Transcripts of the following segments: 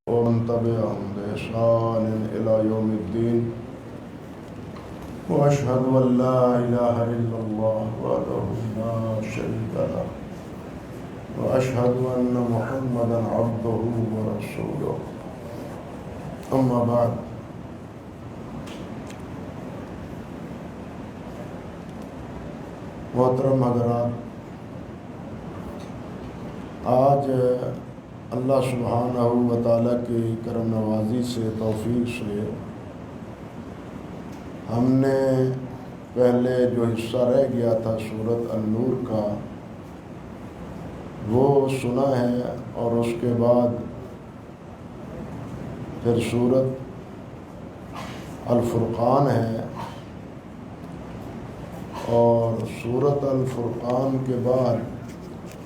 ومن تبعهم بإحسان إلى يوم الدين وأشهد أن لا إله إلا الله وحده لا شريك له وأشهد أن محمدا عبده ورسوله أما بعد محترم حضرات، آج اللہ سبحانہ و تعالیٰ کی کرم نوازی سے توفیق سے ہم نے پہلے جو حصہ رہ گیا تھا سورۃ النور کا وہ سنا ہے، اور اس کے بعد پھر سورۃ الفرقان ہے، اور سورۃ الفرقان کے بعد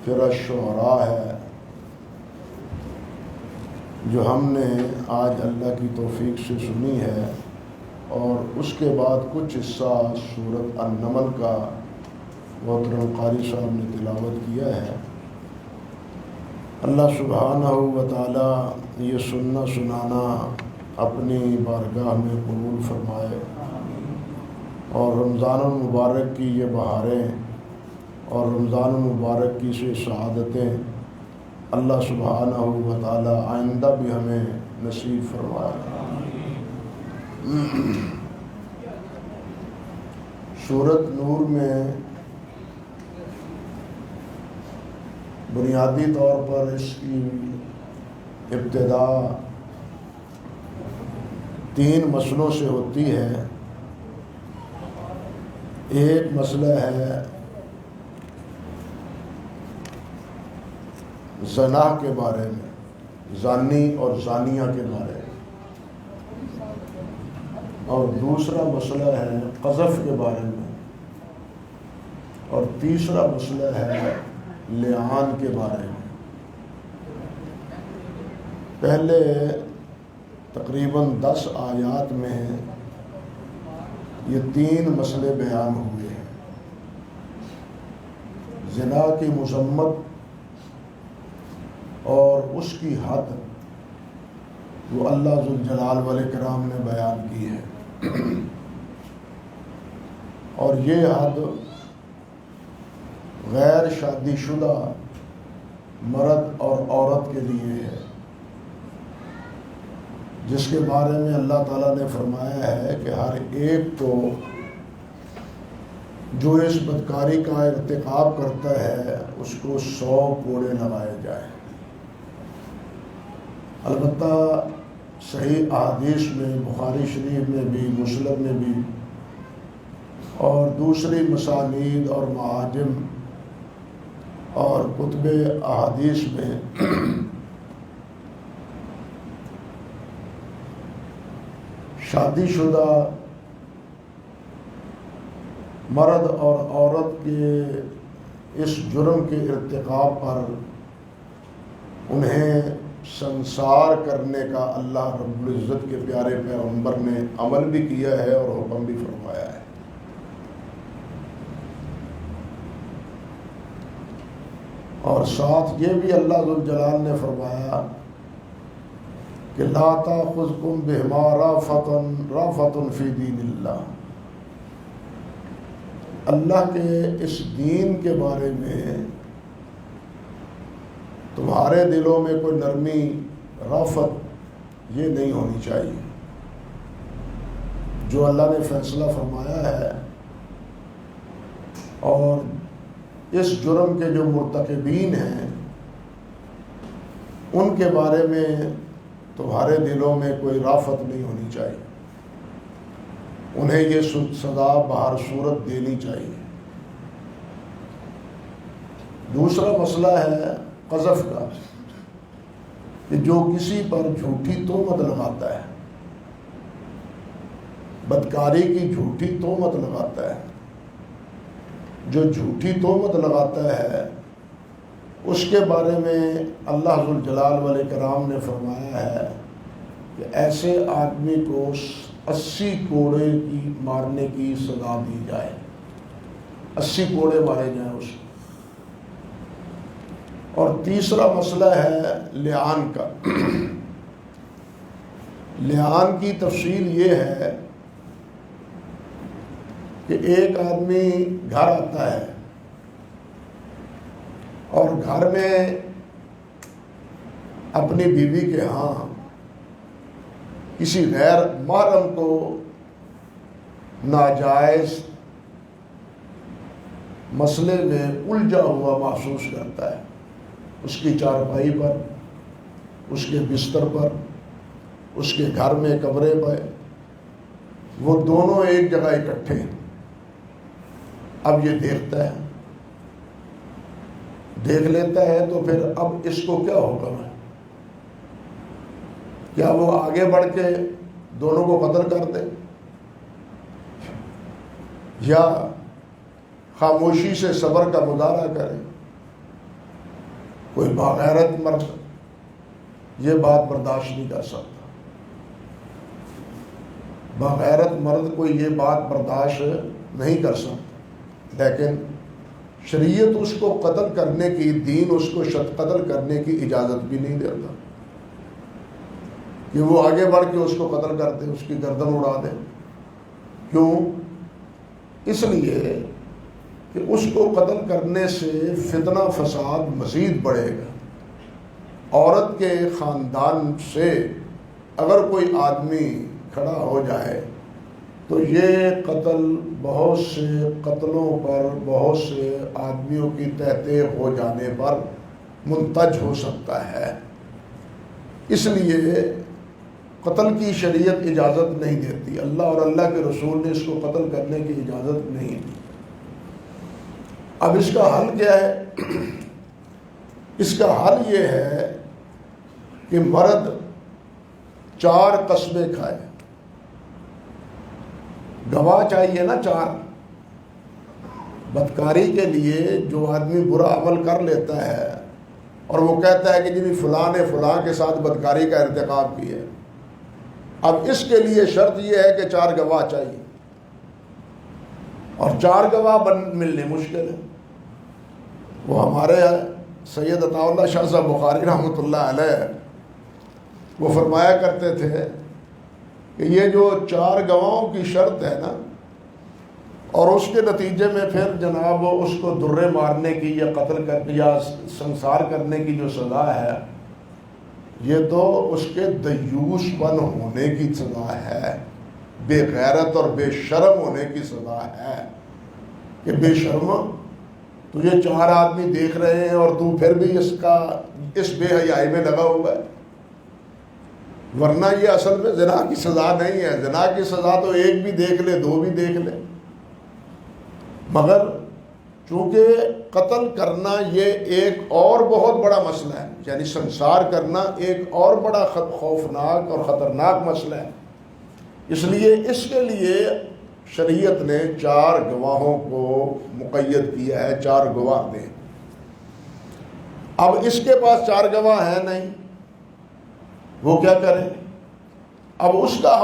پھر الشعراء ہے جو ہم نے آج اللہ کی توفیق سے سنی ہے، اور اس کے بعد کچھ حصہ سورۃ النمل کا محترم قاری صاحب نے تلاوت کیا ہے۔ اللہ سبحانہ و تعالیٰ یہ سننا سنانا اپنی بارگاہ میں قبول فرمائے، اور رمضان المبارک کی یہ بہاریں اور رمضان المبارک کی سے شہادتیں اللہ سبحانہ و تعالیٰ آئندہ بھی ہمیں نصیب فرمائے۔ سورۃ نور میں بنیادی طور پر اس کی ابتدا 3 مسئلوں سے ہوتی ہے۔ ایک مسئلہ ہے زنا کے بارے میں، زانی اور زانیہ کے بارے میں، اور دوسرا مسئلہ ہے قذف کے بارے میں، اور تیسرا مسئلہ ہے لعان کے بارے میں۔ پہلے تقریباً 10 آیات میں یہ 3 مسئلے بیان ہوئے ہیں۔ زنا کی مذمت اور اس کی حد وہ اللہ ذوالجلال والاکرام نے بیان کی ہے، اور یہ حد غیر شادی شدہ مرد اور عورت کے لیے ہے، جس کے بارے میں اللہ تعالیٰ نے فرمایا ہے کہ ہر ایک کو جو اس بدکاری کا ارتکاب کرتا ہے اس کو 100 کوڑے لگائے جائیں۔ البتہ صحیح احادیث میں، بخاری شریف میں بھی، مسلم میں بھی، اور دوسری مسانید اور معاجم اور کتب احادیث میں شادی شدہ مرد اور عورت کے اس جرم کے ارتکاب پر انہیں سنسار کرنے کا اللہ رب العزت کے پیارے پیغمبر نے عمل بھی کیا ہے اور حکم بھی فرمایا ہے۔ اور ساتھ یہ بھی اللہ ذوالجلال نے فرمایا کہ لا تأخذکم بہما رأفۃ فی دین اللہ، اللہ کے اس دین کے بارے میں تمہارے دلوں میں کوئی نرمی، رافت یہ نہیں ہونی چاہیے۔ جو اللہ نے فیصلہ فرمایا ہے اور اس جرم کے جو مرتکبین ہیں ان کے بارے میں تمہارے دلوں میں کوئی رافت نہیں ہونی چاہیے، انہیں یہ سزا بہر صورت دینی چاہیے۔ دوسرا مسئلہ ہے قذف کا، کہ جو کسی پر جھوٹی تہمت لگاتا ہے، بدکاری کی جھوٹی تہمت لگاتا ہے، جو جھوٹی تہمت لگاتا ہے اس کے بارے میں اللہ ذوالجلال والاکرام نے فرمایا ہے کہ ایسے آدمی کو 80 کوڑے کی مارنے کی سزا دی جائے، 80 کوڑے مارے جائیں اس کو۔ اور تیسرا مسئلہ ہے لعان کا، لعان کی تفصیل یہ ہے کہ ایک آدمی گھر آتا ہے اور گھر میں اپنی بیوی کے ہاں کسی غیر محرم کو ناجائز مسئلے میں الجھا ہوا محسوس کرتا ہے. اس کی چارپائی پر، اس کے بستر پر، اس کے گھر میں کمرے پر، وہ دونوں ایک جگہ اکٹھے ہیں. اب یہ دیکھتا ہے، دیکھ لیتا ہے تو پھر اب اس کو کیا حکم ہے؟ کیا وہ آگے بڑھ کے دونوں کو قتل کر دے، یا خاموشی سے صبر کا مظاہرہ کرے؟ کوئی باغیرت مرد یہ بات برداشت نہیں کر سکتا. باغیرت مرد کوئی یہ بات برداشت نہیں کر سکتا. لیکن شریعت اس کو قتل کرنے کی، دین اس کو قتل کرنے کی اجازت بھی نہیں دیتا کہ وہ آگے بڑھ کے اس کو قتل کر دے، اس کی گردن اڑا دے. کیوں؟ اس لیے کہ اس کو قتل کرنے سے فتنہ فساد مزید بڑھے گا. عورت کے خاندان سے اگر کوئی آدمی کھڑا ہو جائے تو یہ قتل بہت سے قتلوں پر، بہت سے آدمیوں کی تحتے ہو جانے پر منتج ہو سکتا ہے. اس لیے قتل کی شریعت اجازت نہیں دیتی. اللہ اور اللہ کے رسول نے اس کو قتل کرنے کی اجازت نہیں دی. اب اس کا حل کیا ہے؟ اس کا حل یہ ہے کہ مرد 4 قسمیں کھائے. گواہ چاہیے نا 4. بدکاری کے لیے جو آدمی برا عمل کر لیتا ہے اور وہ کہتا ہے کہ جی فلاں نے فلاں کے ساتھ بدکاری کا ارتکاب کیا ہے، اب اس کے لیے شرط یہ ہے کہ 4 گواہ چاہیے، اور 4 گواہ ملنے مشکل ہے. وہ ہمارے سید عطا اللہ شاہ صاحب بخاری رحمۃ اللہ علیہ وہ فرمایا کرتے تھے کہ یہ جو 4 گواہوں کی شرط ہے نا، اور اس کے نتیجے میں پھر جناب اس کو درے مارنے کی یا قتل کرنے یا سنسار کرنے کی جو سزا ہے، یہ تو اس کے دیوس پن ہونے کی سزا ہے، بے غیرت اور بے شرم ہونے کی سزا ہے. کہ بے شرم، تجھے 4 آدمی دیکھ رہے ہیں اور تو پھر بھی اس بے حیائی میں لگا ہوا ہے. ورنہ یہ اصل میں زنا کی سزا نہیں ہے. زنا کی سزا تو 1 بھی دیکھ لے، 2 بھی دیکھ لے. مگر چونکہ قتل کرنا یہ ایک اور بہت بڑا مسئلہ ہے، یعنی سنسار کرنا ایک اور بڑا خوفناک اور خطرناک مسئلہ ہے، اس لیے اس کے لیے شریعت نے 4 گواہوں کو مقید کیا ہے. 4 گواہ دیں. اب اس کے پاس 4 گواہ ہیں نہیں، وہ کیا کرے؟ اب اس کا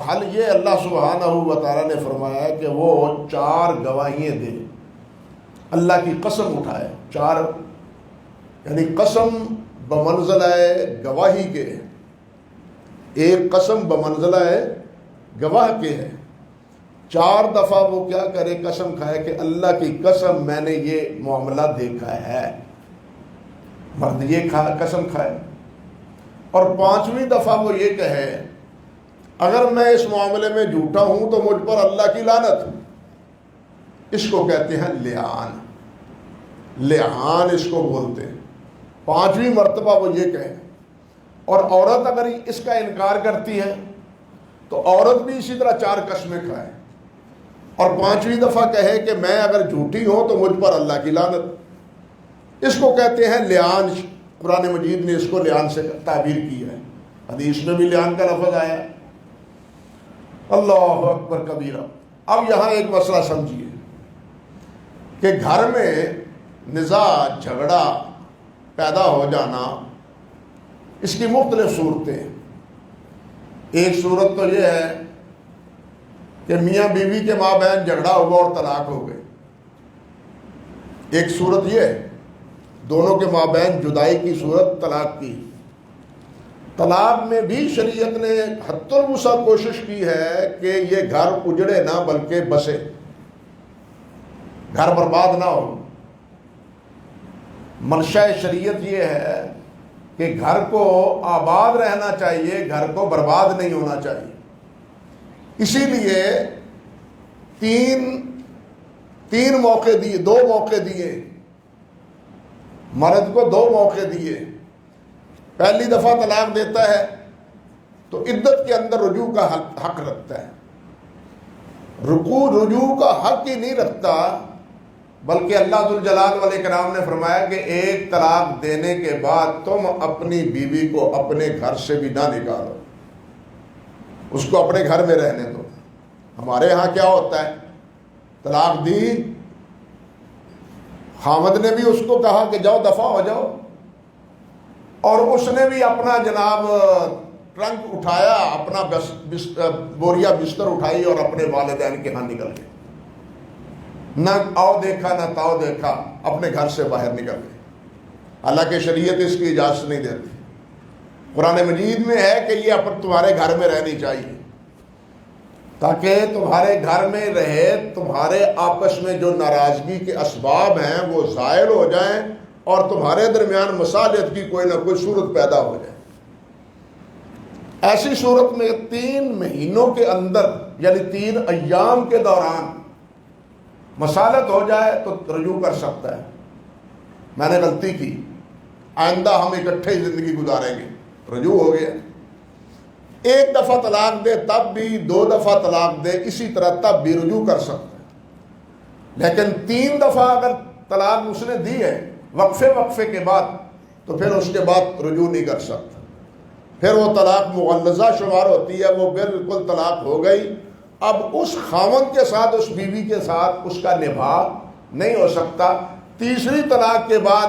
حل یہ اللہ سبحانہ و تعالیٰ نے فرمایا کہ وہ 4 گواہیاں دے. اللہ کی قسم اٹھائے. 4 یعنی قسم بمنزلہ گواہی کے، ایک قسم بمنزلہ گواہ کے ہے. 4 دفعہ وہ کیا کرے؟ قسم کھائے کہ اللہ کی قسم میں نے یہ معاملہ دیکھا ہے. مرد یہ قسم کھائے. اور 5ویں دفعہ وہ یہ کہے اگر میں اس معاملے میں جھوٹا ہوں تو مجھ پر اللہ کی لعنت. اس کو کہتے ہیں لعان. لعان اس کو بولتے ہیں. 5ویں مرتبہ وہ یہ کہے. اور عورت اگر اس کا انکار کرتی ہے تو عورت بھی اسی طرح 4 قسمیں کھائے اور 5ویں دفعہ کہے کہ میں اگر جھوٹی ہوں تو مجھ پر اللہ کی لعنت. اس کو کہتے ہیں لعان. قرآن مجید نے اس کو لعان سے تعبیر کیا ہے. حدیث میں بھی لعان کا لفظ آیا. اللہ اکبر کبیرہ. اب یہاں ایک مسئلہ سمجھیے کہ گھر میں نزاع جھگڑا پیدا ہو جانا اس کی مختلف صورتیں. ایک صورت تو یہ ہے کہ میاں بیوی کے مابین جھگڑا ہوا اور طلاق ہو گئے. ایک صورت یہ ہے دونوں کے مابین جدائی کی صورت، طلاق کی. طلاق میں بھی شریعت نے حد الوسع کوشش کی ہے کہ یہ گھر اجڑے نہ بلکہ بسے، گھر برباد نہ ہو۔ منشا شریعت یہ ہے کہ گھر کو آباد رہنا چاہیے، گھر کو برباد نہیں ہونا چاہیے۔ اسی لیے تین موقع دیے، 2 موقع دیے، مرد کو 2 موقع دیے۔ پہلی دفعہ طلاق دیتا ہے تو عدت کے اندر رجوع کا حق رکھتا ہے۔ رجوع کا حق ہی نہیں رکھتا، بلکہ اللہ ذوالجلال والاکرام نے فرمایا کہ ایک طلاق دینے کے بعد تم اپنی بیوی کو اپنے گھر سے بھی نہ نکالو، اس کو اپنے گھر میں رہنے دو۔ ہمارے ہاں کیا ہوتا ہے، طلاق دی، خامد نے بھی اس کو کہا کہ جاؤ دفع ہو جاؤ، اور اس نے بھی اپنا جناب ٹرنک اٹھایا، اپنا بوریا بستر اٹھائی اور اپنے والدین کے ہاں نکل گئے، نہ آؤ دیکھا نہ تاؤ دیکھا، اپنے گھر سے باہر نکل گئے۔ حالانکہ شریعت اس کی اجازت نہیں دیتی۔ قرآن مجید میں ہے کہ یہ تمہارے گھر میں رہنی چاہیے، تاکہ تمہارے گھر میں رہے، تمہارے آپس میں جو ناراضگی کے اسباب ہیں وہ زائل ہو جائیں، اور تمہارے درمیان مصالحت کی کوئی نہ کوئی صورت پیدا ہو جائے۔ ایسی صورت میں 3 مہینوں کے اندر، یعنی 3 ایام کے دوران مصالحت ہو جائے تو رجوع کر سکتا ہے، میں نے غلطی کی، آئندہ ہم اکٹھے زندگی گزاریں گے، رجوع ہو گیا۔ 1 دفعہ طلاق دے تب بھی، 2 دفعہ طلاق دے اسی طرح تب بھی رجوع کر سکتا ہے۔ لیکن 3 دفعہ اگر طلاق اس نے دی ہے وقفے کے بعد، تو پھر اس کے بعد رجوع نہیں کر سکتا، پھر وہ طلاق مغلظہ شمار ہوتی ہے، وہ بالکل طلاق ہو گئی۔ اب اس خاوند کے ساتھ، اس بیوی کے ساتھ اس کا نبھاؤ نہیں ہو سکتا۔ تیسری طلاق کے بعد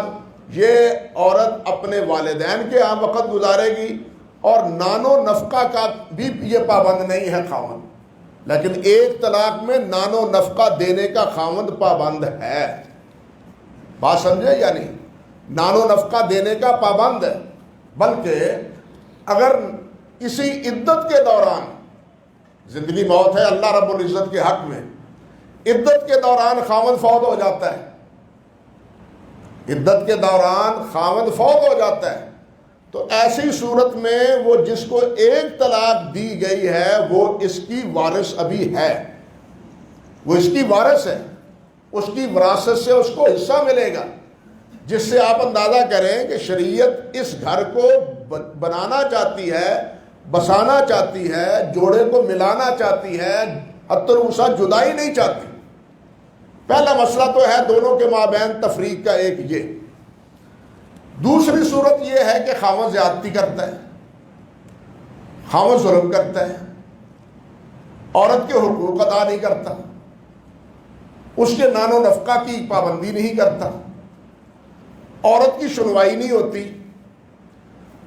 یہ عورت اپنے والدین کے ہاں وقت گزارے گی، اور نان و نفقہ کا بھی یہ پابند نہیں ہے خاوند، لیکن 1 طلاق میں نان و نفقہ دینے کا خاوند پابند ہے۔ بات سمجھے یا نہیں؟ نان و نفقہ دینے کا پابند ہے، بلکہ اگر اسی عدت کے دوران، زندگی موت ہے اللہ رب العزت کے حق میں، عدت کے دوران خاوند فوت ہو جاتا ہے، عدت کے دوران خاوند فوت ہو جاتا ہے، تو ایسی صورت میں وہ جس کو 1 طلاق دی گئی ہے وہ اس کی وارث ابھی ہے، وہ اس کی وارث ہے، اس کی وراثت سے اس کو حصہ ملے گا، جس سے آپ اندازہ کریں کہ شریعت اس گھر کو بنانا چاہتی ہے، بسانا چاہتی ہے، جوڑے کو ملانا چاہتی ہے، حتی الوسع جدائی نہیں چاہتی۔ پہلا مسئلہ تو ہے دونوں کے مابین تفریق کا ایک یہ۔ دوسری صورت یہ ہے کہ خاوند زیادتی کرتا ہے، خاوند ظلم کرتا ہے، عورت کے حقوق ادا نہیں کرتا، اس کے نان و نفقہ کی پابندی نہیں کرتا، عورت کی سنوائی نہیں ہوتی،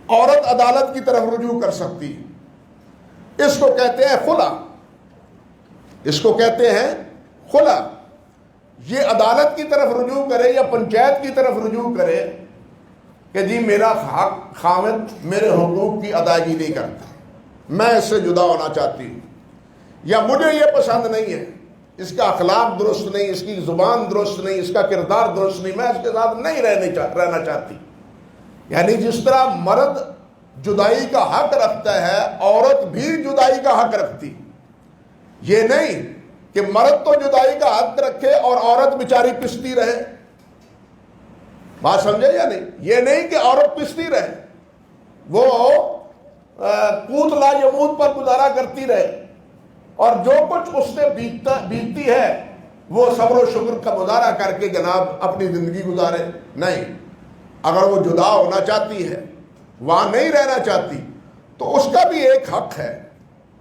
عورت عدالت کی طرف رجوع کر سکتی، اس کو کہتے ہیں خلا، اس کو کہتے ہیں خلا۔ یہ عدالت کی طرف رجوع کرے یا پنچایت کی طرف رجوع کرے کہ جی میرا خاوند میرے حقوق کی ادائیگی نہیں کرتا، میں اس سے جدا ہونا چاہتی ہوں، یا مجھے یہ پسند نہیں ہے، اس کا اخلاق درست نہیں، اس کی زبان درست نہیں، اس کا کردار درست نہیں، میں اس کے ساتھ نہیں رہنا چاہتی۔ یعنی جس طرح مرد جدائی کا حق رکھتا ہے، عورت بھی جدائی کا حق رکھتی، یہ نہیں کہ مرد تو جدائی کا حق رکھے اور عورت بیچاری پستی رہے۔ بات سمجھے یا نہیں؟ یہ نہیں کہ عورت پستی رہے، وہ قوت لا یموت پر گزارا کرتی رہے، اور جو کچھ اس سے بیتتی ہے وہ صبر و شکر کا مظاہرہ کر کے جناب اپنی زندگی گزارے۔ نہیں، اگر وہ جدا ہونا چاہتی ہے، وہاں نہیں رہنا چاہتی، تو اس کا بھی ایک حق ہے،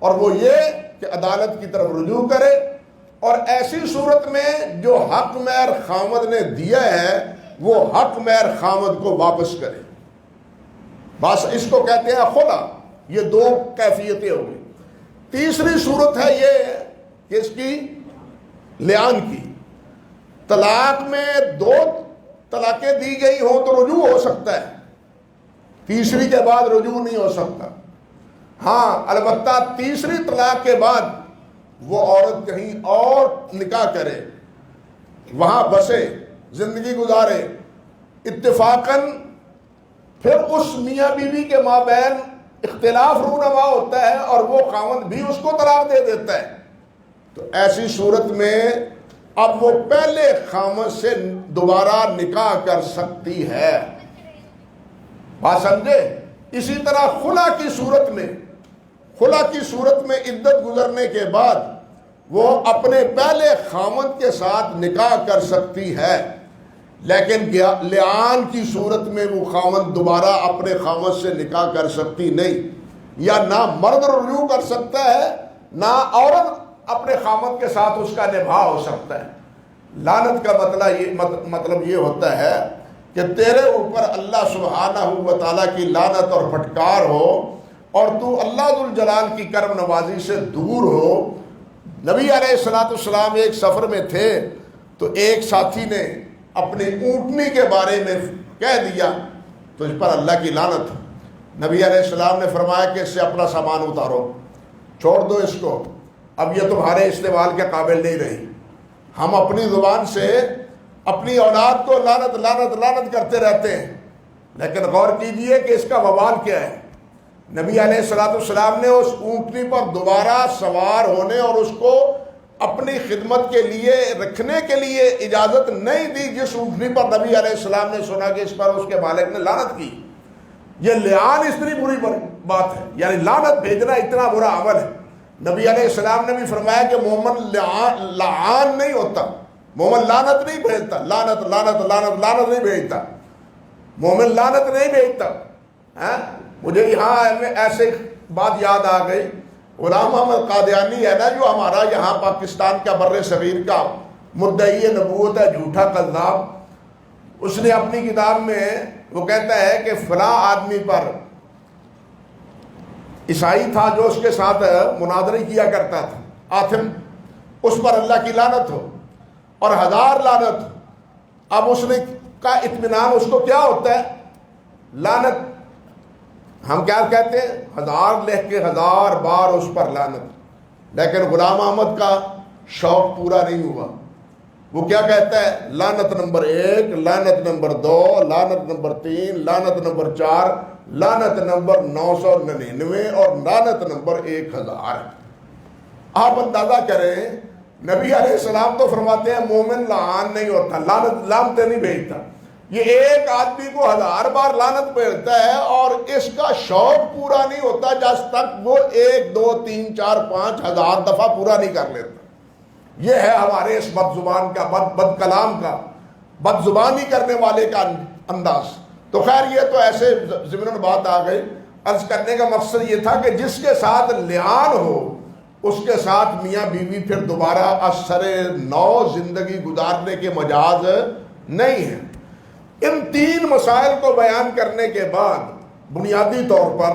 اور وہ یہ کہ عدالت کی طرف رجوع کرے، اور ایسی صورت میں جو حق مہر خاوند نے دیا ہے وہ حق مہر خاوند کو واپس کرے۔ بس اس کو کہتے ہیں خلا۔ یہ 2 کیفیتیں ہو گئی۔ تیسری صورت ہے یہ کہ اس کی لعان کی، طلاق میں 2 طلاقیں دی گئی ہوں تو رجوع ہو سکتا ہے، تیسری کے بعد رجوع نہیں ہو سکتا۔ ہاں البتہ تیسری طلاق کے بعد وہ عورت کہیں اور نکاح کرے، وہاں بسے، زندگی گزارے اتفاقاً، پھر اس میاں بیوی کے مابین اختلاف رونما ہوتا ہے اور وہ خاوند بھی اس کو طلاق دے دیتا ہے، تو ایسی صورت میں اب وہ پہلے خاوند سے دوبارہ نکاح کر سکتی ہے۔ بات سمجھے؟ اسی طرح خلا کی صورت میں عدت گزرنے کے بعد وہ اپنے پہلے خاوند کے ساتھ نکاح کر سکتی ہے، لیکن لعان کی صورت میں وہ خاوند دوبارہ اپنے خاوند سے نکاح کر سکتی نہیں، یا نہ مرد رجوع کر سکتا ہے نہ عورت اپنے خاوند کے ساتھ اس کا نبھا ہو سکتا ہے۔ لعنت کا مطلب یہ ہوتا ہے کہ تیرے اوپر اللہ سبحانہ و تعالیٰ کی لعنت اور پھٹکار ہو اور تو اللہ ذوالجلال کی کرم نوازی سے دور ہو۔ نبی علیہ السلام ایک سفر میں تھے تو ایک ساتھی نے اپنی اونٹنی کے بارے میں کہہ دیا تو اس پر اللہ کی لعنت۔ نبی علیہ السلام نے فرمایا کہ اس سے اپنا سامان اتارو، چھوڑ دو اس کو، اب یہ تمہارے استعمال کے قابل نہیں رہی۔ ہم اپنی زبان سے اپنی اولاد کو لعنت لعنت لعنت کرتے رہتے ہیں، لیکن غور کیجئے کہ اس کا وبال کیا ہے۔ نبی علیہ السلام نے اس اونٹنی پر دوبارہ سوار ہونے اور اس کو اپنی خدمت کے لیے رکھنے کے لیے اجازت نہیں دی، جس اونٹنی پر نبی علیہ السلام نے سنا کہ اس پر اس کے مالک نے لعنت کی۔ یہ لعان اتنی بری بات ہے، یعنی لعنت بھیجنا اتنا برا عمل ہے۔ نبی علیہ السلام نے بھی فرمایا کہ مومن لعان نہیں ہوتا، مومن لعنت نہیں بھیجتا، لعنت لعنت لعنت لعنت نہیں بھیجتا، مومن لعنت نہیں بھیجتا۔ مجھے یہاں ایسے بات یاد آ گئی، غلام محمد قادیانی ہے نا جو ہمارا یہاں پاکستان کا بر صغیر کا مدعی نبوت ہے، جھوٹا کذاب، اس نے اپنی کتاب میں وہ کہتا ہے کہ فلاں آدمی پر، عیسائی تھا جو اس کے ساتھ مناظرے کیا کرتا تھا، آتھم، اس پر اللہ کی لعنت ہو اور 1000 لعنت۔ اب اس نے کا اطمینان اس کو کیا ہوتا ہے؟ لعنت۔ ہم کیا کہتے ہیں؟ 1000 لکھ کے 1000 بار اس پر لعنت، لیکن غلام احمد کا شوق پورا نہیں ہوا۔ وہ کیا کہتا ہے؟ لعنت نمبر 1، لعنت نمبر 2، لعنت نمبر 3، لعنت نمبر 4، لعنت نمبر 999 اور لعنت نمبر 1000۔ آپ اندازہ کریں، نبی علیہ السلام تو فرماتے ہیں مومن لعان نہیں ہوتا، لعنت نہیں بھیجتا، یہ ایک آدمی کو 1000 بار لعنت بھیجتا ہے اور اس کا شوق پورا نہیں ہوتا جب تک وہ 1 2 3 4 5 1000 دفعہ پورا نہیں کر لیتا۔ یہ ہے ہمارے اس بد زبان کا، بد کلام کا، بد زبانی کرنے والے کا انداز۔ تو خیر یہ تو ایسے ضمن بات آ گئی۔ عرض کرنے کا مقصد یہ تھا کہ جس کے ساتھ لعان ہو اس کے ساتھ میاں بیوی پھر دوبارہ اثر نو زندگی گزارنے کے مجاز نہیں ہے۔ ان 3 مسائل کو بیان کرنے کے بعد بنیادی طور پر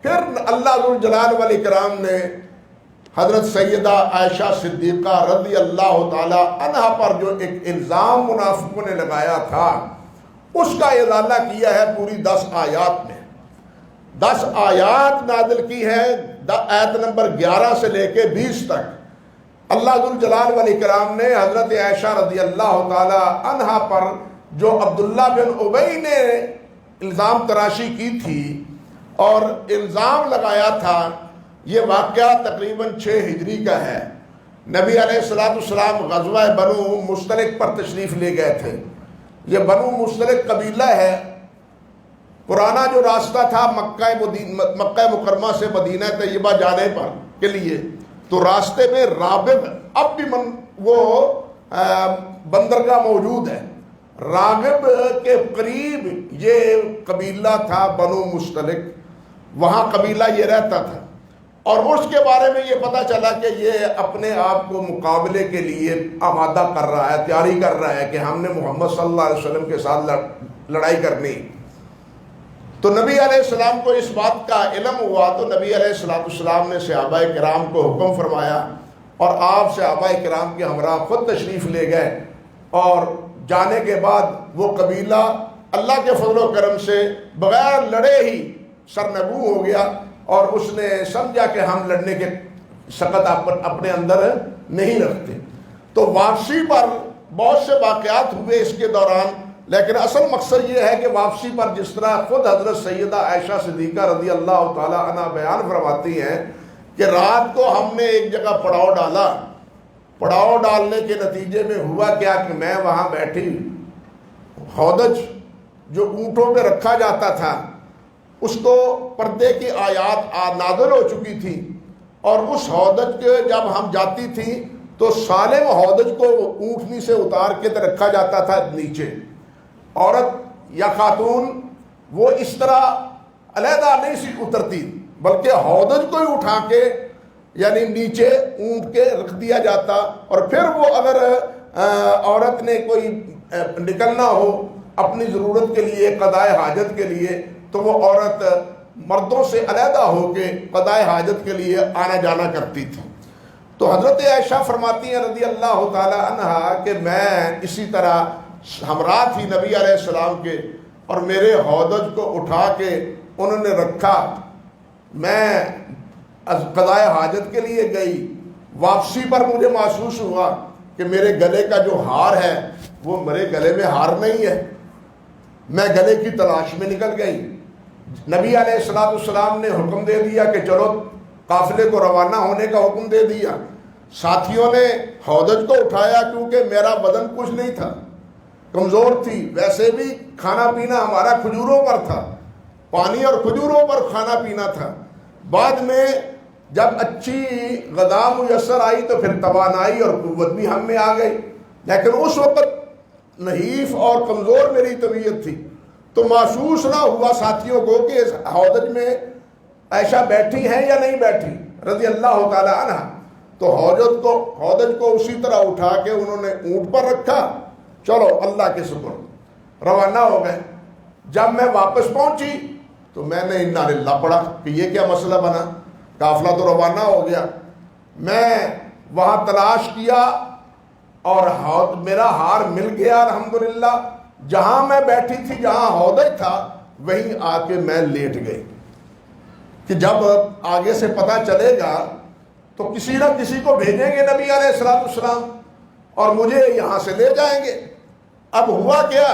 پھر اللہ ذوالجلال والاکرام نے حضرت سیدہ عائشہ صدیقہ رضی اللہ تعالی عنہا پر جو ایک الزام منافقوں نے لگایا تھا اس کا ازالہ کیا ہے پوری 10 آیات میں۔ 10 آیات نازل کی ہے، آیت نمبر 11 سے لے کے 20 تک۔ اللہ ذوالجلال والاکرام نے حضرت عائشہ رضی اللہ تعالی عنہا پر جو عبداللہ بن ابی نے الزام تراشی کی تھی اور الزام لگایا تھا، یہ واقعہ تقریباً 6 ہجری کا ہے۔ نبی علیہ السلام غزوہ بنو مستلق پر تشریف لے گئے تھے۔ یہ بنو مستلق قبیلہ ہے، پرانا جو راستہ تھا مکہ مکرمہ سے مدینہ طیبہ جانے پر کے لیے، تو راستے میں راغب، اب بھی وہ بندرگاہ موجود ہے، راغب کے قریب یہ قبیلہ تھا بنو مستلق، وہاں قبیلہ یہ رہتا تھا، اور اس کے بارے میں یہ پتہ چلا کہ یہ اپنے آپ کو مقابلے کے لیے آمادہ کر رہا ہے، تیاری کر رہا ہے کہ ہم نے محمد صلی اللہ علیہ وسلم کے ساتھ لڑائی کرنی۔ تو نبی علیہ السلام کو اس بات کا علم ہوا تو نبی علیہ السلام نے صحابہ کرام کو حکم فرمایا اور آپ صحابہ کرام کے ہمراہ خود تشریف لے گئے، اور جانے کے بعد وہ قبیلہ اللہ کے فضل و کرم سے بغیر لڑے ہی سرنگوں ہو گیا، اور اس نے سمجھا کہ ہم لڑنے کے سخت اپنے اندر نہیں رکھتے۔ تو واپسی پر بہت سے واقعات ہوئے اس کے دوران، لیکن اصل مقصد یہ ہے کہ واپسی پر جس طرح خود حضرت سیدہ عائشہ صدیقہ رضی اللہ تعالی عنہ بیان فرماتی ہیں کہ رات کو ہم نے ایک جگہ پڑاؤ ڈالا، پڑاؤ ڈالنے کے نتیجے میں ہوا کیا کہ میں وہاں بیٹھی، ہودج جو اونٹوں پہ رکھا جاتا تھا اس کو پردے کی آیات نازل ہو چکی تھی، اور اس ہودج کے جب ہم جاتی تھی تو سالم ہودج کو اونٹنی سے اتار کے رکھا جاتا تھا نیچے، عورت یا خاتون وہ اس طرح علیحدہ نہیں سی اترتی، بلکہ ہودج کو ہی اٹھا کے یعنی نیچے اونٹ کے رکھ دیا جاتا، اور پھر وہ اگر عورت نے کوئی نکلنا ہو اپنی ضرورت کے لیے، قضاء حاجت کے لیے، تو وہ عورت مردوں سے علیحدہ ہو کے قضاء حاجت کے لیے آنا جانا کرتی تھی۔ تو حضرت عائشہ فرماتی ہیں رضی اللہ تعالی عنہا کہ میں اسی طرح ہمراہ تھی نبی علیہ السلام کے، اور میرے ہودج کو اٹھا کے انہوں نے رکھا، میں قضاء حاجت کے لیے گئی، واپسی پر مجھے محسوس ہوا کہ میرے گلے کا جو ہار ہے وہ میرے گلے میں ہار نہیں ہے، میں گلے کی تلاش میں نکل گئی۔ نبی علیہ السلام نے حکم دے دیا کہ چلو قافلے کو روانہ ہونے کا حکم دے دیا۔ ساتھیوں نے ہودج کو اٹھایا کیونکہ میرا بدن کچھ نہیں تھا، کمزور تھی، ویسے بھی کھانا پینا ہمارا کھجوروں پر تھا، پانی اور کھجوروں پر کھانا پینا تھا۔ بعد میں جب اچھی غذا میسر آئی تو پھر توانائی اور قوت بھی ہم میں آ گئی، لیکن اس وقت نحیف اور کمزور میری طبیعت تھی، تو محسوس نہ ہوا ساتھیوں کو کہ اس ہودج میں عائشہ بیٹھی ہیں یا نہیں بیٹھی رضی اللہ تعالی عنہ۔ تو ہودج کو اسی طرح اٹھا کے انہوں نے اونٹ پر رکھا، چلو اللہ کے شکر روانہ ہو گئے۔ جب میں واپس پہنچی تو میں نے انا للہ پڑھا کہ یہ کیا مسئلہ بنا، قافلہ تو روانہ ہو گیا۔ میں وہاں تلاش کیا اور میرا ہار مل گیا الحمدللہ، جہاں میں بیٹھی تھی جہاں ہودج تھا وہیں آ کے میں لیٹ گئی کہ جب آگے سے پتہ چلے گا تو کسی نہ کسی کو بھیجیں گے نبی علیہ السلام اور مجھے یہاں سے لے جائیں گے۔ اب ہوا کیا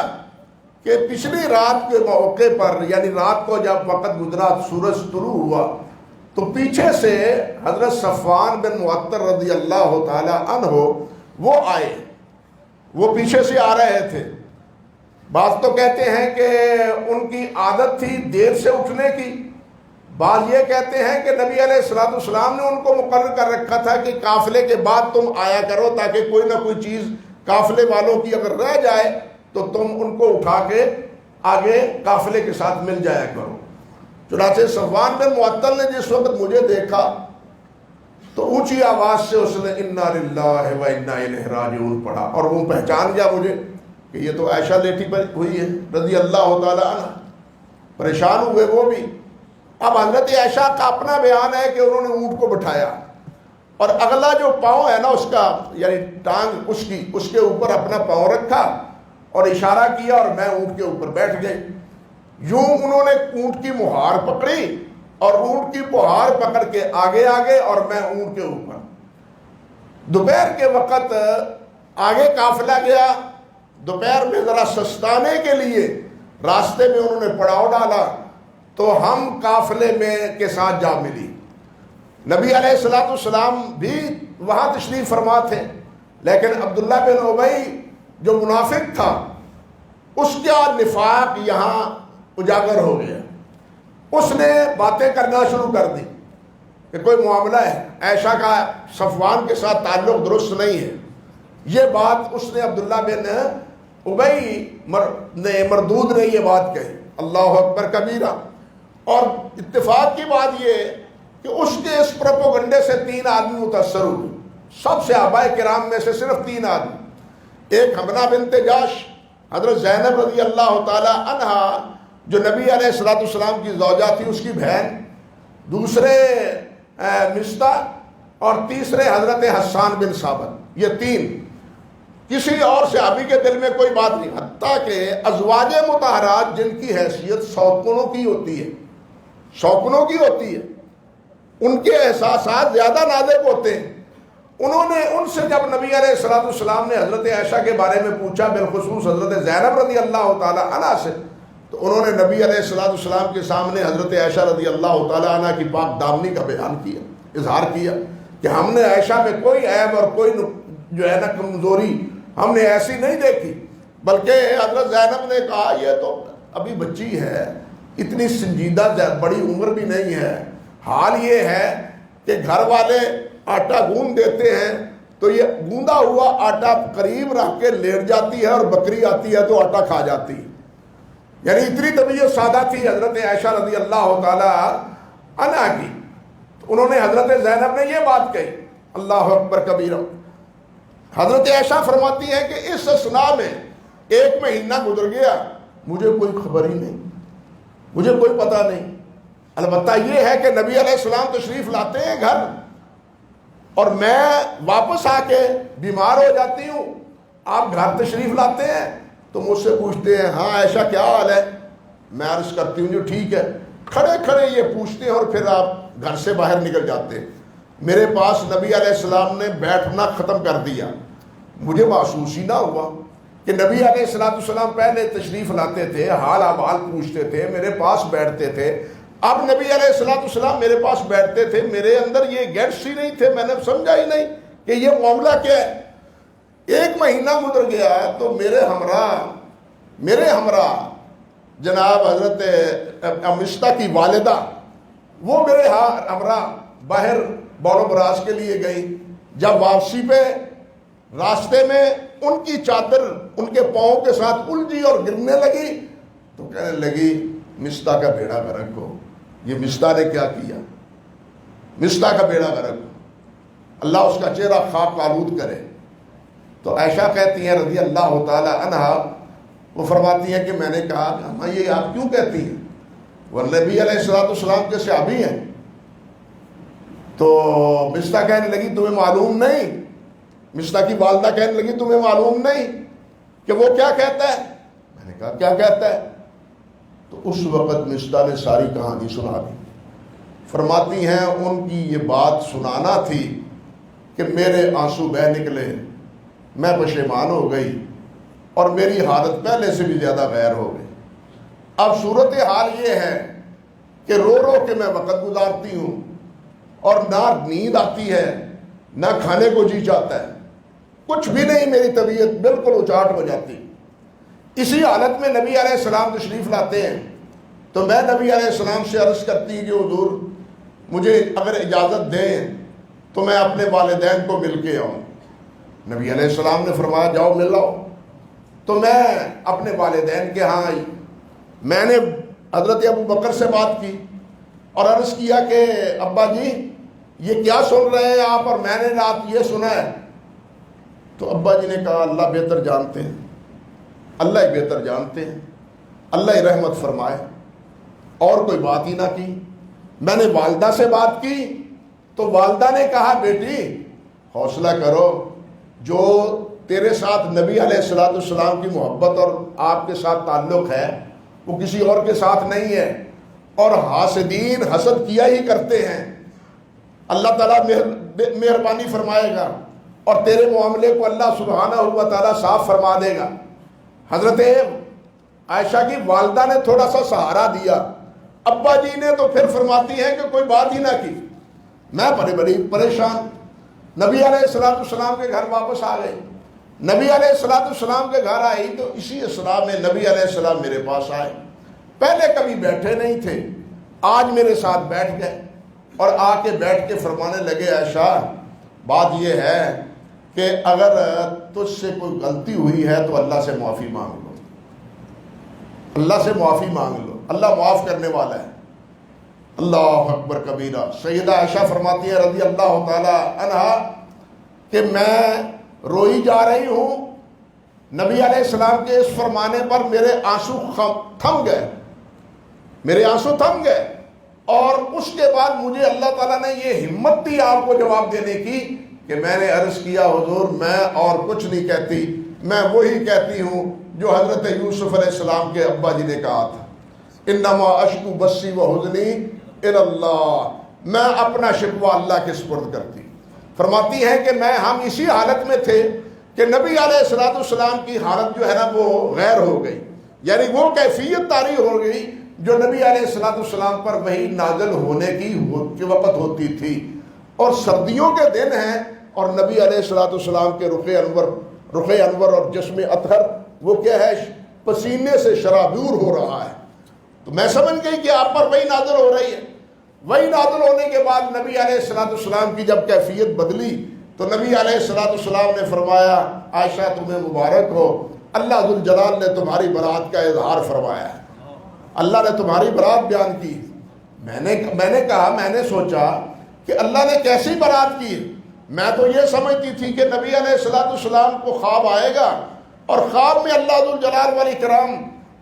کہ پچھلی رات کے موقع پر یعنی رات کو جب وقت گزرا سورج طلوع ہوا تو پیچھے سے حضرت صفوان بن معطل رضی اللہ تعالی عنہ وہ آئے، وہ پیچھے سے آ رہے تھے۔ بعض تو کہتے ہیں کہ ان کی عادت تھی دیر سے اٹھنے کی، بعض یہ کہتے ہیں کہ نبی علیہ السلام نے ان کو مقرر کر رکھا تھا کہ قافلے کے بعد تم آیا کرو تاکہ کوئی نہ کوئی چیز قافلے والوں کی اگر رہ جائے تو تم ان کو اٹھا کے آگے قافلے کے ساتھ مل جایا کرو۔ چنانچہ صفوان بن معطل نے جس وقت مجھے دیکھا تو اونچی آواز سے اس نے انا للہ و انا الیہ راجعون پڑھا، اور وہ پہچان گیا مجھے کہ یہ تو عائشہ لیٹی پر ہوئی ہے رضی اللہ تعالی عنہ۔ پریشان ہوئے وہ بھی۔ اب حضرت عائشہ کا اپنا بیان ہے کہ انہوں نے اونٹ کو بٹھایا اور اگلا جو پاؤں ہے نا اس کا یعنی ٹانگ اس کے اوپر اپنا پاؤں رکھا اور اشارہ کیا اور میں اونٹ کے اوپر بیٹھ گئی۔ یوں انہوں نے اونٹ کی مہار پکڑی اور اونٹ کی مہار پکڑ کے آگے اور میں اونٹ کے اوپر۔ دوپہر کے وقت آگے قافلہ گیا، دوپہر میں ذرا سستانے کے لیے راستے میں انہوں نے پڑاؤ ڈالا تو ہم قافلے میں کے ساتھ جا ملی۔ نبی علیہ السلام بھی وہاں تشریف فرما تھے، لیکن عبداللہ بن ابی جو منافق تھا اس کا نفاق یہاں اجاگر ہو گیا۔ اس نے باتیں کرنا شروع کر دی کہ کوئی معاملہ ہے، عائشہ کا صفوان کے ساتھ تعلق درست نہیں ہے۔ یہ بات اس نے عبداللہ بن ابی نے مردود نے یہ بات کہی، اللہ اکبر کبیرہ۔ اور اتفاق کی بات یہ کہ اس کے اس پروپیگنڈے سے 3 آدمی متاثر ہوئے، سب صحابہ کرام میں سے صرف 3 آدمی۔ ایک حمنہ بنت جاش، حضرت زینب رضی اللہ تعالی عنہ جو نبی علیہ السلام کی زوجہ تھی اس کی بہن، دوسرے مصطح اور تیسرے حضرت حسان بن ثابت، یہ 3۔ کسی اور صحابی کے دل میں کوئی بات نہیں، حتیٰ کہ ازواج مطہرات جن کی حیثیت سوکنوں کی ہوتی ہے، سوکنوں کی ہوتی ہے، ان کے احساسات زیادہ نازک ہوتے ہیں، انہوں نے ان سے جب نبی علیہ السلام نے حضرت عائشہ کے بارے میں پوچھا، بالخصوص حضرت زینب رضی اللہ تعالی عنہ سے، تو انہوں نے نبی علیہ السلام کے سامنے حضرت عائشہ رضی اللہ تعالی عنہ کی پاک دامنی کا بیان کیا، اظہار کیا کہ ہم نے عائشہ میں کوئی عیب اور کوئی جو ہے نا کمزوری ہم نے ایسی نہیں دیکھی، بلکہ حضرت زینب نے کہا یہ تو ابھی بچی ہے، اتنی سنجیدہ بڑی عمر بھی نہیں ہے، حال یہ ہے کہ گھر والے آٹا گوندھ دیتے ہیں تو یہ گوندا ہوا آٹا قریب رکھ کے لیٹ جاتی ہے اور بکری آتی ہے تو آٹا کھا جاتی ہے، یعنی اتنی طبیعت سادہ تھی حضرت عائشہ رضی اللہ تعالی عنہا کی۔ انہوں نے حضرت زینب نے یہ بات کہی، اللہ اکبر کبیرہ۔ حضرت عائشہ فرماتی ہیں کہ اس اثناء میں 1 مہینہ گزر گیا، مجھے کوئی خبر ہی نہیں، مجھے کوئی پتہ نہیں، البتہ یہ ہے کہ نبی علیہ السلام تشریف لاتے ہیں گھر، اور میں واپس آ کے بیمار ہو جاتی ہوں، آپ گھر تشریف لاتے ہیں تو مجھ سے پوچھتے ہیں ہاں عائشہ کیا حال ہے، میں عرض کرتی ہوں جو ٹھیک ہے، کھڑے کھڑے یہ پوچھتے ہیں اور پھر آپ گھر سے باہر نکل جاتے ہیں۔ میرے پاس نبی علیہ السلام نے بیٹھنا ختم کر دیا، مجھے محسوس ہی نہ ہوا کہ نبی علیہ السلام پہلے تشریف لاتے تھے، حال احوال پوچھتے تھے، میرے پاس بیٹھتے تھے، اب نبی علیہ السلام میرے پاس بیٹھتے تھے، میرے اندر یہ گیٹس ہی نہیں تھے، میں نے سمجھا ہی نہیں کہ یہ معاملہ کیا ہے۔ 1 مہینہ گزر گیا تو میرے ہمراہ جناب حضرت مشتہ کی والدہ وہ میرے ہمراہ باہر بول و براز کے لیے گئی، جب واپسی پہ راستے میں ان کی چادر ان کے پاؤں کے ساتھ الجھی اور گرنے لگی تو کہنے لگی مشتہ کا بیڑا غرق ہو، یہ مشتہ نے کیا کیا، مشتہ کا بیڑا غرق ہو، اللہ اس کا چہرہ خاک آلود کرے۔ تو عائشہ کہتی ہیں رضی اللہ تعالی عنہا، وہ فرماتی ہیں کہ میں نے کہا ہاں یہ آپ کیوں کہتی ہیں، وہ نبی علیہ السلام کے صحابی ہیں۔ تو مشتہ کہنے لگی تمہیں معلوم نہیں، مشتہ کی والدہ کہنے لگی تمہیں معلوم نہیں کہ وہ کیا کہتا ہے، میں نے کہا کیا کہتا ہے، تو اس وقت مشتہ نے ساری کہانی سنا دی۔ فرماتی ہیں ان کی یہ بات سنانا تھی کہ میرے آنسو بہہ نکلے، میں پشیمان ہو گئی اور میری حالت پہلے سے بھی زیادہ غیر ہو گئی۔ اب صورتحال یہ ہے کہ رو رو کے میں وقت گزارتی ہوں اور نہ نیند آتی ہے نہ کھانے کو جی چاہتا ہے، کچھ بھی نہیں، میری طبیعت بالکل اچاٹ ہو جاتی۔ اسی حالت میں نبی علیہ السلام تشریف لاتے ہیں تو میں نبی علیہ السلام سے عرض کرتی کہ حضور مجھے اگر اجازت دیں تو میں اپنے والدین کو مل کے آؤں۔ نبی علیہ السلام نے فرمایا جاؤ مل لاؤ۔ تو میں اپنے والدین کے ہاں آئی، میں نے حضرت ابو بکر سے بات کی اور عرض کیا کہ ابا جی یہ کیا سن رہے ہیں آپ، اور میں نے رات یہ سنا ہے۔ تو ابا جی نے کہا اللہ بہتر جانتے ہیں، اللہ ہی بہتر جانتے ہیں، اللہ ہی رحمت فرمائے، اور کوئی بات ہی نہ کی۔ میں نے والدہ سے بات کی تو والدہ نے کہا بیٹی حوصلہ کرو، جو تیرے ساتھ نبی علیہ السلام کی محبت اور آپ کے ساتھ تعلق ہے وہ کسی اور کے ساتھ نہیں ہے، اور حاسدین حسد کیا ہی کرتے ہیں، اللہ تعالیٰ مہربانی فرمائے گا اور تیرے معاملے کو اللہ سبحانہ و تعالیٰ صاف فرما دے گا۔ حضرت عائشہ کی والدہ نے تھوڑا سا سہارا دیا، ابا جی نے تو پھر فرماتی ہیں کہ کوئی بات ہی نہ کی۔ میں بڑی پریشان، نبی علیہ السلام کے گھر واپس آ گئے۔ نبی علیہ السلام کے گھر آئی تو اسی اسرا میں نبی علیہ السلام میرے پاس آئے، پہلے کبھی بیٹھے نہیں تھے، آج میرے ساتھ بیٹھ گئے اور آ کے بیٹھ کے فرمانے لگے عائشہ بات یہ ہے کہ اگر تجھ سے کوئی غلطی ہوئی ہے تو اللہ سے معافی مانگ لو، اللہ سے معافی مانگ لو، اللہ معاف کرنے والا ہے۔ اللہ اکبر کبیرہ۔ سیدہ عائشہ فرماتی ہے رضی اللہ تعالی عنہا کہ میں روئی جا رہی ہوں، نبی علیہ السلام کے اس فرمانے پر میرے آنسو تھم گئے، میرے آنسو تھم گئے، اور اس کے بعد مجھے اللہ تعالیٰ نے یہ ہمت دی آپ کو جواب دینے کی کہ میں نے عرض کیا حضور میں اور کچھ نہیں کہتی، میں وہی کہتی ہوں جو حضرت یوسف علیہ السلام کے ابا جی نے کہا تھا، انما اشکو بسی و حزنی الی اللہ، میں اپنا شکوہ اللہ کے سپرد کرتی۔ فرماتی ہے کہ ہم اسی حالت میں تھے کہ نبی علیہ السلام کی حالت جو ہے نا وہ غیر ہو گئی، یعنی وہ کیفیت طاری ہو گئی جو نبی علیہ السلام پر وحی نازل ہونے کی وقت ہوتی تھی، اور سردیوں کے دن ہیں اور نبی علیہ السلام کے رخ انور اور جسم اطہر وہ کیا ہے، پسینے سے شرابور ہو رہا ہے۔ تو میں سمجھ گئی کہ آپ پر وحی نازل ہو رہی ہے۔ وحی نازل ہونے کے بعد نبی علیہ السلام کی جب کیفیت بدلی تو نبی علیہ السلام نے فرمایا عائشہ تمہیں مبارک ہو، اللہ ذوالجلال نے تمہاری برات کا اظہار فرمایا ہے، اللہ نے تمہاری برات بیان کی۔ میں نے کہا، میں نے سوچا کہ اللہ نے کیسی برات کی؟ میں تو یہ سمجھتی تھی کہ نبی علیہ السلام کو خواب آئے گا اور خواب میں اللہ ذوالجلال والاکرام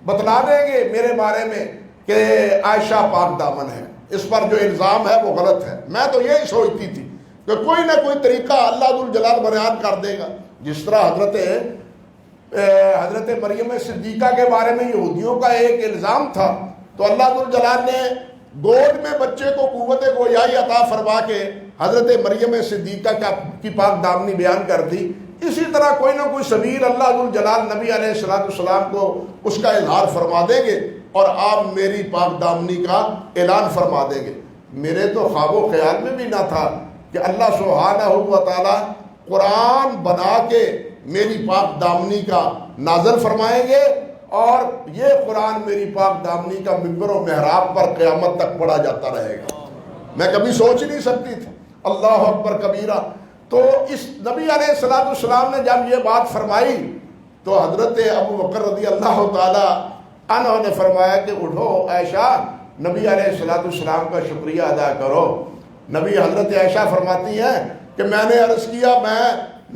بتلا دیں گے میرے بارے میں کہ عائشہ پاک دامن ہے، اس پر جو الزام ہے وہ غلط ہے۔ میں تو یہی سوچتی تھی کہ کوئی نہ کوئی طریقہ اللہ ذوالجلال بیان کر دے گا، جس طرح حضرت مریم صدیقہ کے بارے میں یہودیوں کا ایک الزام تھا، تو اللہ ذوالجلال نے گود میں بچے کو قوت گویائی عطا فرما کے حضرت مریم صدیقہ کی پاک دامنی بیان کر دی۔ اسی طرح کوئی نہ کوئی سبیل اللہ ذوالجلال نبی علیہ السلام کو اس کا اظہار فرما دیں گے اور آپ میری پاک دامنی کا اعلان فرما دیں گے۔ میرے تو خواب و خیال میں بھی نہ تھا کہ اللہ سبحانہ و تعالی قرآن بنا کے میری پاک دامنی کا نازل فرمائیں گے اور یہ قرآن میری پاک دامنی کا ممبر و محراب پر قیامت تک پڑھا جاتا رہے گا۔ میں کبھی سوچ نہیں سکتی تھی۔ اللہ اکبر کبیرہ۔ تو اس نبی علیہ السلام نے جب یہ بات فرمائی تو حضرت ابو بکر رضی اللہ تعالی عنہ نے فرمایا کہ اٹھو عائشہ، نبی علیہ السلام کا شکریہ ادا کرو۔ نبی حضرت عائشہ فرماتی ہیں کہ میں نے عرض کیا میں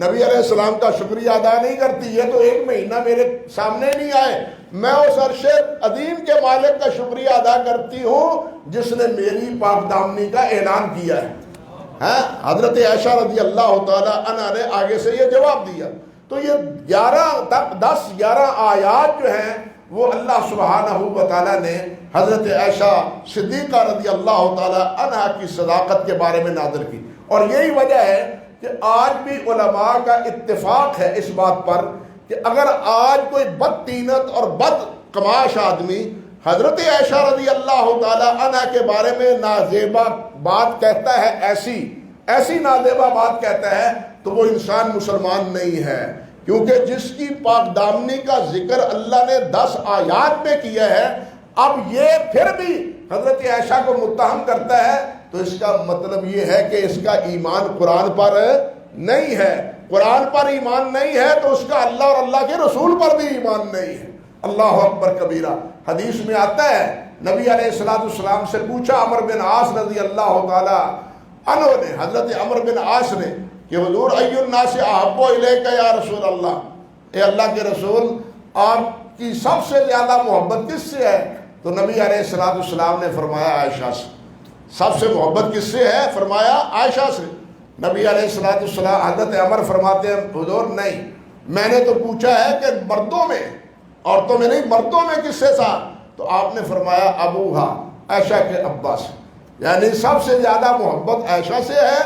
نبی علیہ السلام کا شکریہ ادا نہیں کرتی، یہ تو ایک مہینہ میرے سامنے نہیں آئے، میں اس عرش عظیم کے مالک کا شکریہ ادا کرتی ہوں جس نے میری پاک دامنی کا اعلان کیا ہے۔ حضرت عائشہ رضی اللہ تعالی عنہ نے آگے سے یہ جواب دیا۔ تو یہ 11 آیات جو ہیں وہ اللہ سبحانہ و تعالیٰ نے حضرت عائشہ صدیقہ رضی اللہ تعالی عنہ کی صداقت کے بارے میں نازل کی، اور یہی وجہ ہے کہ آج بھی علماء کا اتفاق ہے اس بات پر کہ اگر آج کوئی بد طینت اور بد کماش آدمی حضرت عائشہ رضی اللہ تعالی عنہ کے بارے میں نازیبہ بات کہتا ہے، ایسی نازیبہ بات کہتا ہے، تو وہ انسان مسلمان نہیں ہے، کیونکہ جس کی پاک دامنی کا ذکر اللہ نے 10 آیات میں کیا ہے، اب یہ پھر بھی حضرت عائشہ کو متہم کرتا ہے، تو اس کا مطلب یہ ہے کہ اس کا ایمان قرآن پر نہیں ہے۔ قرآن پر ایمان نہیں ہے تو اس کا اللہ اور اللہ کے رسول پر بھی ایمان نہیں ہے۔ اللہ اکبر کبیرہ۔ حدیث میں آتا ہے نبی علیہ السلام سے پوچھا عمر بن عاص رضی اللہ تعالی عنہ نے، حضرت عمر بن عاص نے کہ حضور ای الناس احب الیک یا رسول اللہ، اے اللہ کے رسول آپ کی سب سے زیادہ محبت کس سے ہے؟ تو نبی علیہ السلام نے فرمایا عائشہ سے۔ سب سے محبت کس سے ہے؟ فرمایا عائشہ سے۔ نبی علیہ السلام حضرت عمر فرماتے ہیں حضور نہیں، میں نے تو پوچھا ہے کہ مردوں میں، عورتوں میں نہیں، مردوں میں کس سے تھا؟ تو آپ نے فرمایا ابوہا، عائشہ کے ابا سے، یعنی سب سے زیادہ محبت عائشہ سے ہے،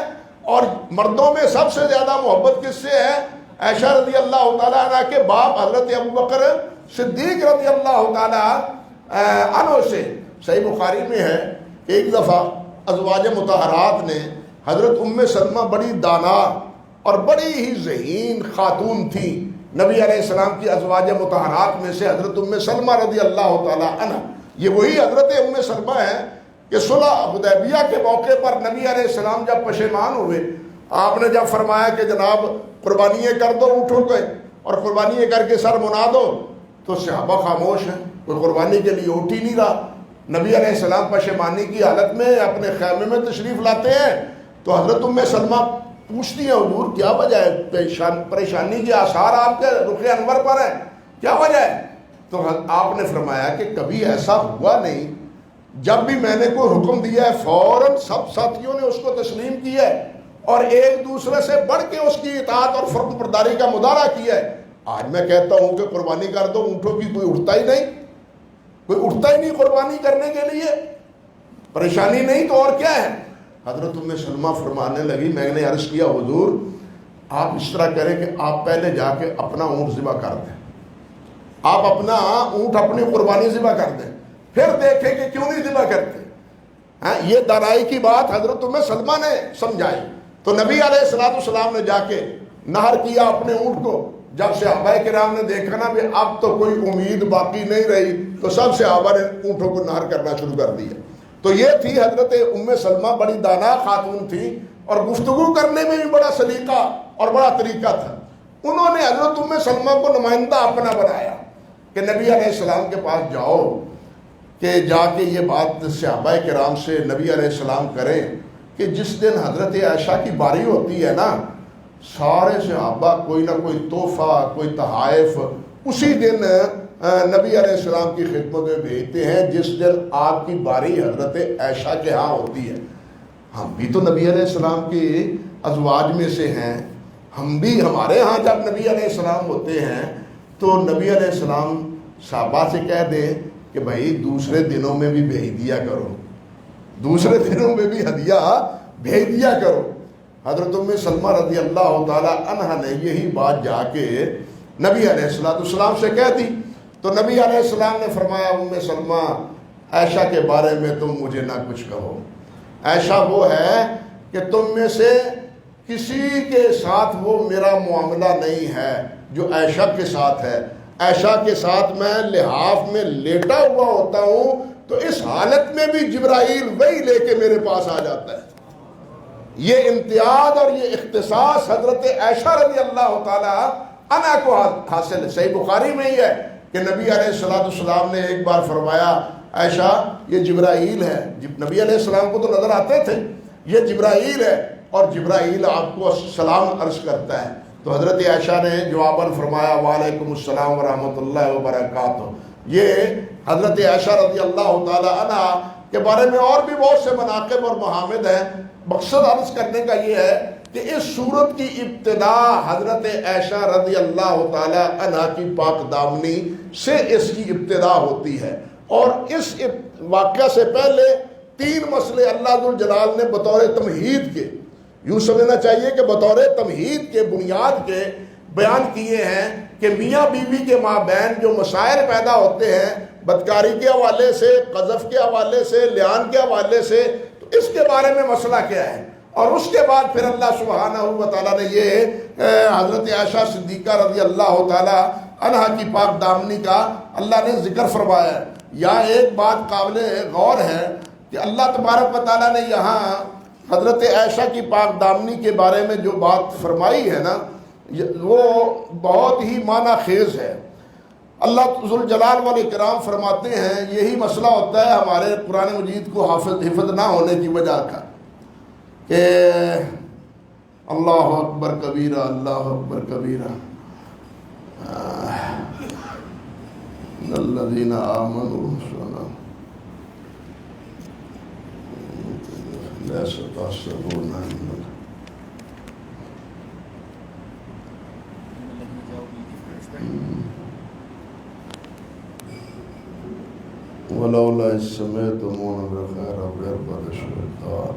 اور مردوں میں سب سے زیادہ محبت کس سے ہے؟ عائشہ رضی اللہ تعالیٰ عنہ کے باپ حضرت ابو بکر صدیق رضی اللہ تعالیٰ عنہ سے۔ صحیح بخاری میں ہے ایک دفعہ ازواج مطہرات نے، حضرت سلمہ بڑی دانا اور بڑی ہی ذہین خاتون تھی، نبی علیہ السلام کی ازواج مطہرات میں سے حضرت سلمہ رضی اللہ تعالی عنہ، یہ وہی حضرت سلمہ ہیں کہ صلح حدیبیہ کے موقع پر نبی علیہ السلام جب پشیمان ہوئے، آپ نے جب فرمایا کہ جناب قربانیاں کر دو، اٹھو گئے اور قربانیاں کر کے سر منا دو، تو صحابہ خاموش ہیں، کوئی قربانی کے لیے اٹھ ہی نہیں رہا۔ نبی علیہ السلام پشیمانی کی حالت میں اپنے خیمے میں تشریف لاتے ہیں، تو حضرت سلمہ پوچھتی ہیں حضور کیا وجہ ہے؟ پریشانی کے آثار آپ کے رخ انور پر ہیں، کیا وجہ ہے؟ تو آپ نے فرمایا کہ کبھی ایسا ہوا نہیں، جب بھی میں نے کوئی حکم دیا ہے فوراً سب ساتھیوں نے اس کو تسلیم کیا ہے، اور ایک دوسرے سے بڑھ کے اس کی اطاعت اور فرم برداری کا مظاہرہ کیا ہے۔ آج میں کہتا ہوں کہ قربانی کر دو، اونٹوں کی کوئی اٹھتا ہی نہیں، کوئی اٹھتا ہی نہیں قربانی کرنے کے لیے، پریشانی نہیں تو اور کیا ہے۔ حضرت ام سلمہ فرمانے لگی، میں نے عرض کیا حضور آپ اس طرح کریں کہ آپ پہلے جا کے اپنا اونٹ ذبح کر دیں، آپ اپنا اونٹ اپنی قربانی ذبح کر دیں، پھر دیکھیں کہ کیوں نہیں ذبح کرتے۔ یہ دانائی کی بات حضرت ام سلمہ نے سمجھائی، تو نبی علیہ السلام نے جا کے نہر کیا اپنے اونٹ کو۔ جب صحابہ کرام نے دیکھا نا بھی اب تو کوئی امید باقی نہیں رہی، تو سب صحابہ نے اونٹوں کو نہر کرنا شروع کر دیا۔ تو یہ تھی حضرت ام سلمہ، بڑی دانا خاتون تھی اور گفتگو کرنے میں بھی بڑا سلیقہ اور بڑا طریقہ تھا۔ انہوں نے حضرت ام سلمہ کو نمائندہ اپنا بنایا کہ نبی علیہ السلام کے پاس جاؤ، کہ جا کے یہ بات صحابہ کرام سے نبی علیہ السلام کریں کہ جس دن حضرت عائشہ کی باری ہوتی ہے نا، سارے صحابہ کوئی نہ کوئی تحفہ، کوئی تحائف اسی دن نبی علیہ السلام کی خدمت میں بھیجتے ہیں جس دن آپ کی باری حضرت عائشہ کے ہاں ہوتی ہے۔ ہم بھی تو نبی علیہ السلام کے ازواج میں سے ہیں، ہم بھی ہمارے ہاں جب نبی علیہ السلام ہوتے ہیں تو نبی علیہ السلام صحابہ سے کہہ دیں کہ بھائی دوسرے دنوں میں بھی بھیج دیا کرو، دوسرے دنوں میں بھی ہدیہ بھیج دیا کرو۔ حضرت ام سلمہ رضی اللہ تعالی عنہ نے یہی بات جا کے نبی علیہ السلام سے کہہ دی، تو نبی علیہ السلام نے فرمایا ام سلمہ عائشہ کے بارے میں تم مجھے نہ کچھ کہو، عائشہ وہ ہے کہ تم میں سے کسی کے ساتھ وہ میرا معاملہ نہیں ہے جو عائشہ کے ساتھ ہے۔ عائشہ کے ساتھ میں لحاف میں لیٹا ہوا ہوتا ہوں تو اس حالت میں بھی جبرائیل وہی لے کے میرے پاس آ جاتا ہے۔ یہ امتیاز اور یہ اختصاص حضرت عائشہ رضی اللہ تعالی عنہا کو حاصل ہے۔ صحیح بخاری میں ہی ہے کہ نبی علیہ السلام نے ایک بار فرمایا عائشہ یہ جبرائیل ہے، نبی علیہ السلام کو تو نظر آتے تھے، یہ جبرائیل ہے اور جبرائیل آپ کو سلام عرض کرتا ہے۔ تو حضرت عائشہ نے جواباً فرمایا وعلیکم السلام ورحمۃ اللہ وبرکاتہ۔ یہ حضرت عائشہ رضی اللہ تعالی عنہ کے بارے میں اور بھی بہت سے مناقب اور محامد ہیں۔ مقصد عرض کرنے کا یہ ہے کہ اس سورت کی ابتدا حضرت عائشہ رضی اللہ تعالی عنہ کی پاک دامنی سے اس کی ابتدا ہوتی ہے، اور اس واقعہ سے پہلے 3 مسئلے اللہ ذوالجلال نے بطور تمہید کے، یوں سمجھنا چاہیے کہ بطور تمہید کے، بنیاد کے بیان کیے ہیں کہ میاں بیوی کے مابین جو مسائل پیدا ہوتے ہیں بدکاری کے حوالے سے، قذف کے حوالے سے، لعان کے حوالے سے، تو اس کے بارے میں مسئلہ کیا ہے، اور اس کے بعد پھر اللہ سبحانہ و تعالیٰ نے یہ حضرت عائشہ صدیقہ رضی اللہ تعالیٰ عنہا کی پاک دامنی کا اللہ نے ذکر فرمایا ہے۔ یہاں ایک بات قابل غور ہے کہ اللہ تبارک و تعالیٰ نے یہاں حضرت عائشہ کی پاک دامنی کے بارے میں جو بات فرمائی ہے نا، وہ بہت ہی معنی خیز ہے۔ اللہ ذوالجلال والاکرام فرماتے ہیں یہی مسئلہ ہوتا ہے ہمارے قرآن مجید کو حفظ نہ ہونے کی وجہ کا، کہ اللہ اکبر کبیرہ، اللہ اکبر کبیرہ، الذین آمنوا لا تحسبون ولولا إذ سمعتموه بخير وبركة الشيطان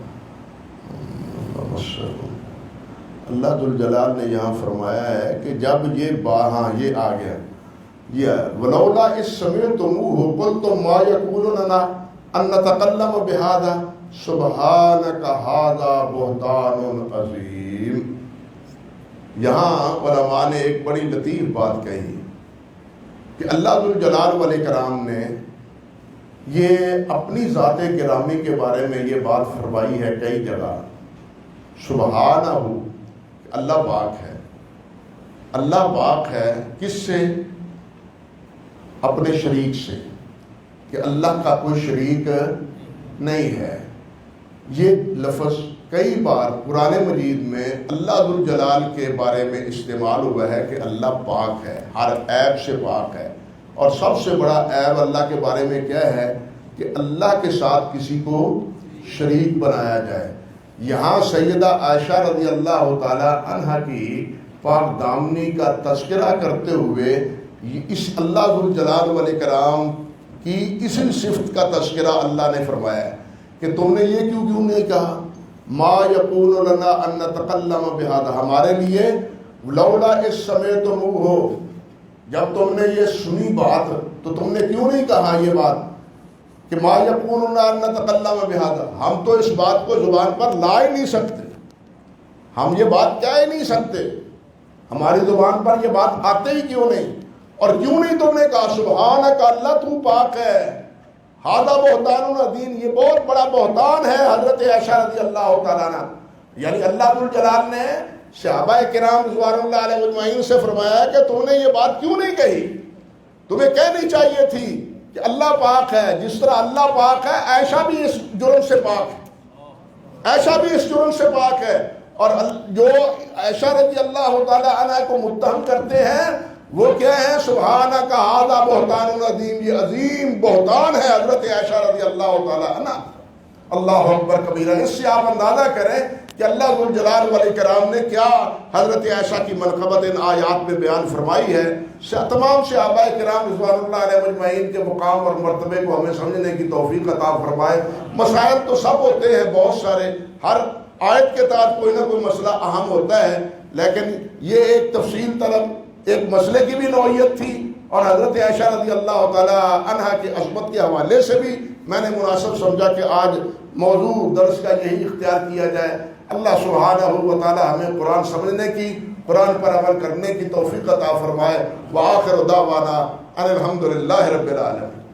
اللہ ذوالجلال نے یہاں فرمایا ہے کہ جب یہ یہ آ گیا، یہ ولولا اذ سمعتموه قلتم ما يكون لنا ان نتكلم بهذا سبحانك هذا بهتان عظیم۔ یہاں علماء نے ایک بڑی لطیف بات کہی کہ اللہ ذوالجلال والاکرام نے یہ اپنی ذات گرامی کے بارے میں یہ بات فرمائی ہے کئی جگہ، سبحانہ اللہ پاک ہے۔ اللہ پاک ہے کس سے؟ اپنے شریک سے، کہ اللہ کا کوئی شریک نہیں ہے۔ یہ لفظ کئی بار قرآن مجید میں اللہ ذوالجلال کے بارے میں استعمال ہوا ہے کہ اللہ پاک ہے، ہر عیب سے پاک ہے۔ اور سب سے بڑا عیب اللہ کے بارے میں کیا ہے کہ اللہ کے ساتھ کسی کو شریک بنایا جائے۔ یہاں سیدہ عائشہ رضی اللہ تعالی عنہ کی پاک دامنی کا تذکرہ کرتے ہوئے اس اللہ ذوالجلال والاکرام کی اسی صفت کا تذکرہ اللہ نے فرمایا ہے کہ تم نے یہ کیوں نہیں کہا ما یکون لنا ان نتکلم بہذا، ہمارے لیے لولا اس سمعتموہ، جب تم نے یہ سنی بات تو تم نے کیوں نہیں کہا یہ بات کہ ما یکون لنا ان نتکلم بہذا، ہم تو اس بات کو زبان پر لا ہی نہیں سکتے، ہم یہ بات کہہ ہی نہیں سکتے، ہماری زبان پر یہ بات آتے ہی کیوں نہیں؟ اور کیوں نہیں تم نے کہا سبحانک، اللہ تو پاک ہے، ھذا بہتان عظیم، یہ بہت بڑا بہتان ہے حضرت عائشہ رضی اللہ تعالیٰ عنہ، یعنی اللہ ذوالجلال نے صحابہ کرام رضوان اللہ علیہ اجمعین سے فرمایا کہ تم نے یہ بات کیوں نہیں کہی، تمہیں کہنی چاہیے تھی کہ اللہ پاک ہے، جس طرح اللہ پاک ہے عائشہ بھی اس جرم سے پاک ہے، عائشہ بھی اس جرم سے پاک ہے، اور جو عائشہ رضی اللہ تعالیٰ عنہ کو متہم کرتے ہیں وہ کیا ہے؟ سبحانک ھذا بہتان عظیم، یہ عظیم بہتان ہے حضرت عائشہ رضی اللہ تعالیٰ عنہ۔ اللہ اکبر کبیرہ، اس سے آپ اندازہ کریں کہ اللہ ذوالجلال والاکرام نے کیا حضرت عائشہ کی منقبت ان آیات میں بیان فرمائی ہے۔ تمام صحابہ کرام رضوان اللہ علیہ اجمعین کے مقام اور مرتبے کو ہمیں سمجھنے کی توفیق عطا فرمائے۔ مسائل تو سب ہوتے ہیں بہت سارے، ہر آیت کے تحت کوئی نہ کوئی مسئلہ اہم ہوتا ہے، لیکن یہ ایک تفصیل طلب ایک مسئلے کی بھی نوعیت تھی، اور حضرت عائشہ رضی اللہ تعالی عنہ کی عظمت کے حوالے سے بھی میں نے مناسب سمجھا کہ آج موضوع درس کا یہی اختیار کیا جائے۔ اللہ سبحانہ و تعالی ہمیں قرآن سمجھنے کی، قرآن پر عمل کرنے کی توفیق عطا فرمائے۔ وآخر دعوانا ان الحمد للہ رب العالمین۔